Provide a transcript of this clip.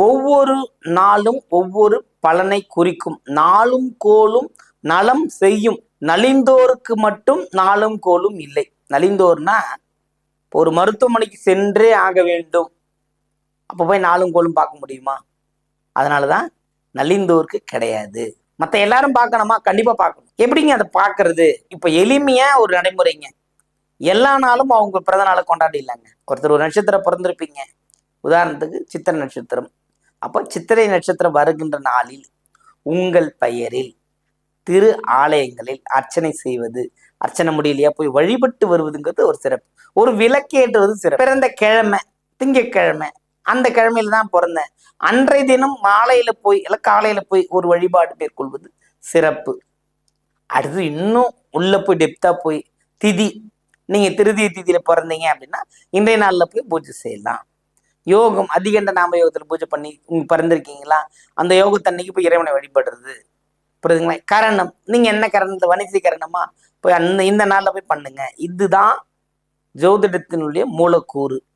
ஒவ்வொரு நாளும் ஒவ்வொரு பலனை குறிக்கும். நாளும் கோளும் நலம் செய்யும். நலிந்தோருக்கு மட்டும் நாளும் கோளும் இல்லை. நலிந்தோர்னா ஒரு மருத்துவமனைக்கு சென்றே ஆக வேண்டும். அப்போ போய் நாளும் கோளும் பார்க்க முடியுமா? அதனாலதான் நலிந்தோருக்கு கிடையாது. மற்ற எல்லாரும் பார்க்கணுமா? கண்டிப்பா பார்க்கணும். எப்படிங்க அதை பார்க்கறது? இப்ப எளிமையா ஒரு நடைமுறைங்க. எல்லா நாளும் அவங்க பிறந்த நாளை கொண்டாடிடலாங்க. ஒருத்தர் ஒரு நட்சத்திரம் பிறந்திருப்பீங்க, உதாரணத்துக்கு சித்திரை நட்சத்திரம். அப்போ சித்திரை நட்சத்திரம் வருகின்ற நாளில் உங்கள் பெயரில் திரு ஆலயங்களில் அர்ச்சனை செய்வது, அர்ச்சனை முடியலையா போய் வழிபட்டு வருவதுங்கிறது ஒரு சிறப்பு. ஒரு விளக்கேற்றுவது சிறப்பு. பிறந்த கிழமை திங்கட்கிழமை, அந்த கிழமையில தான் பிறந்தேன், அன்றைய தினம் மாலையில போய் இல்லை காலையில போய் ஒரு வழிபாடு மேற்கொள்வது சிறப்பு. அடுத்து இன்னும் உள்ள போய் டெப்தா போய் திதி, நீங்க திருதிய திதியில பிறந்தீங்க அப்படின்னா இன்றைய நாள்ல போய் பூஜை செய்யலாம். யோகம் அதிகண்ட நாம யோகத்துல பூஜை பண்ணி பிறந்திருக்கீங்களா, அந்த யோகத்தன்னைக்கு போய் இறைவனை வழிபடுறது. புரியுதுங்களா? கரணம், நீங்க என்ன கரணத்தை வணிசி கரணமா போய் இந்த நாள்ல போய் பண்ணுங்க. இதுதான் ஜோதிடத்தினுடைய மூலக்கூறு.